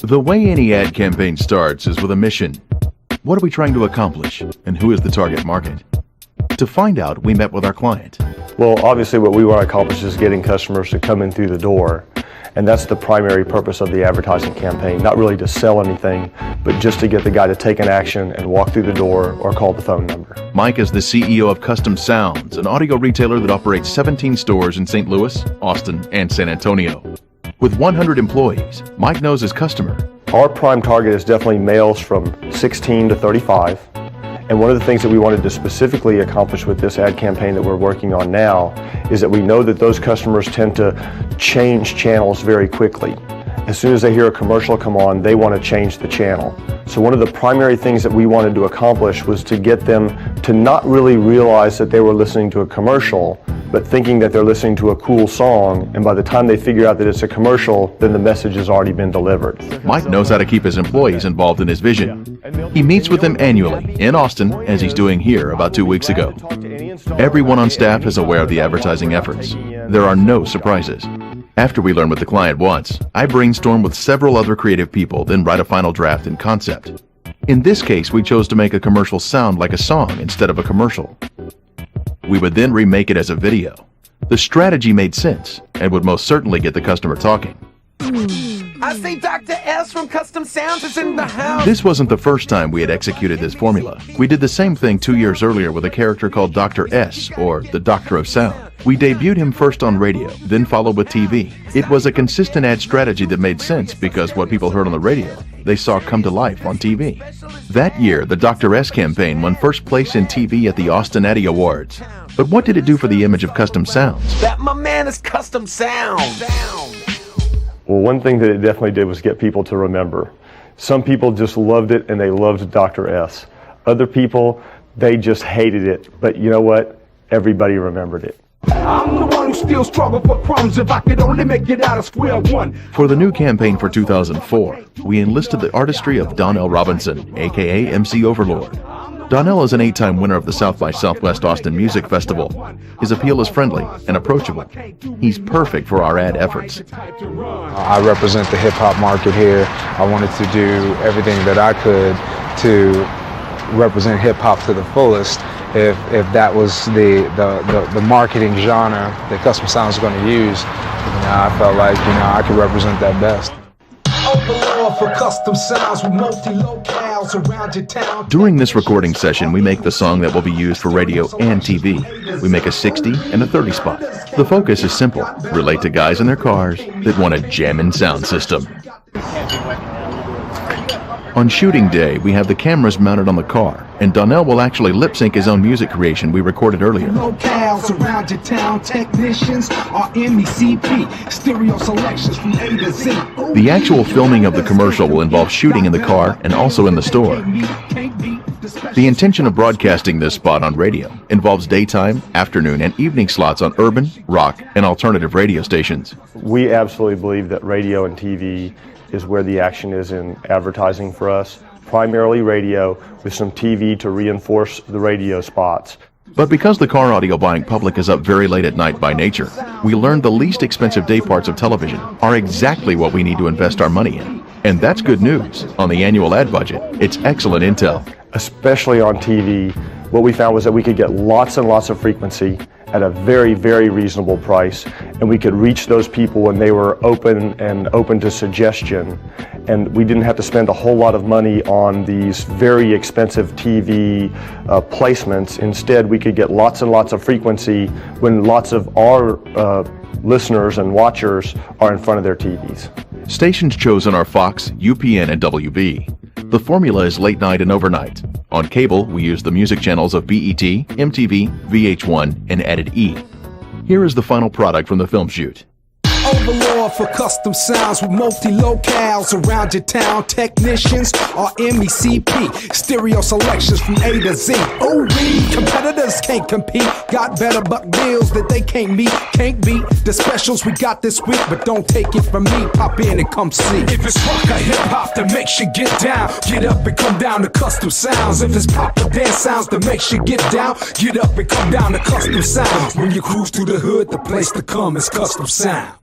The way any ad campaign starts is with a mission. What are we trying to accomplish, and who is the target market? To find out, we met with our client. Well, obviously what we want to accomplish is getting customers to come in through the door. And that's the primary purpose of the advertising campaign. Not really to sell anything, but just to get the guy to take an action and walk through the door or call the phone number. Mike is the CEO of Custom Sounds, an audio retailer that operates 17 stores in St. Louis, Austin, and San Antonio. With 100 employees, Mike knows his customer. Our prime target is definitely males from 16 to 35. And one of the things that we wanted to specifically accomplish with this ad campaign that we're working on now is that we know that those customers tend to change channels very quickly. As soon as they hear a commercial come on, they want to change the channel. So one of the primary things that we wanted to accomplish was to get them to not really realize that they were listening to a commercial, but thinking that they're listening to a cool song, and by the time they figure out that it's a commercial, then the message has already been delivered. Mike knows how to keep his employees involved in his vision. He meets with them annually in Austin, as he's doing here about 2 weeks ago. Everyone on staff is aware of the advertising efforts. There are no surprises. After we learn what the client wants, I brainstorm with several other creative people, then write a final draft and concept. In this case, we chose to make a commercial sound like a song instead of a commercial. We would then remake it as a video. The strategy made sense and would most certainly get the customer talking. I see Dr. S from Custom Sounds is in the house. This wasn't the first time we had executed this formula. We did the same thing 2 years earlier with a character called Dr. S, or the Doctor of Sound. We debuted him first on radio, then followed with TV. It was a consistent ad strategy that made sense because what people heard on the radio, they saw come to life on TV. That year, the Dr. S campaign won first place in TV at the Austin Addy Awards. But what did it do for the image of Custom Sounds? That my man is Custom Sounds. Well, one thing that it definitely did was get people to remember. Some people just loved it and they loved Dr. S. Other people, they just hated it. But you know what? Everybody remembered it. I'm the one who still struggle for crumbs if I could only make it out of square one. For the new campaign for 2004, we enlisted the artistry of Donnell Robinson, aka MC Overlord. Donnell is an 8-time winner of the South by Southwest Austin Music Festival. His appeal is friendly and approachable. He's perfect for our ad efforts. I represent the hip-hop market here. I wanted to do everything that I could to represent hip-hop to the fullest. If that was the marketing genre that Custom Sounds was going to use, I felt like I could represent that best. For Custom Sounds with multi-locales around your town. During this recording session, we make the song that will be used for radio and TV. We make a 60 and a 30 spot. The focus is simple: relate to guys in their cars that want a jammin' sound system. On shooting day, we have the cameras mounted on the car, and Donnell will actually lip-sync his own music creation we recorded earlier. Locales around your town, technicians are MECP, stereo selections from A to Z. The actual filming of the commercial will involve shooting in the car and also in the store. The intention of broadcasting this spot on radio involves daytime, afternoon, and evening slots on urban, rock, and alternative radio stations. We absolutely believe that radio and TV is where the action is in advertising for us. Primarily radio, with some TV to reinforce the radio spots. But because the car audio buying public is up very late at night by nature, we learned the least expensive day parts of television are exactly what we need to invest our money in. And that's good news. On the annual ad budget, it's excellent intel. Especially on TV, what we found was that we could get lots and lots of frequency at a very, very reasonable price, and we could reach those people when they were open to suggestion, and we didn't have to spend a whole lot of money on these very expensive TV placements. Instead, we could get lots and lots of frequency when lots of our listeners and watchers are in front of their TVs. Stations chosen are Fox, UPN, and WB. The formula is late night and overnight. On cable, we use the music channels of BET, MTV, VH1, and added E. Here is the final product from the film shoot. Overlord for Custom Sounds with multi-locales around your town, technicians are MECP, stereo selections from A to Z. Oh, competitors can't compete, got better buck deals that they can't meet, can't beat the specials we got this week, but don't take it from me, pop in and come see. If it's rock or hip-hop that makes you get down, get up and come down to Custom Sounds. If it's pop or dance sounds that makes you get down, get up and come down to Custom Sounds. When you cruise through the hood, the place to come is Custom Sound.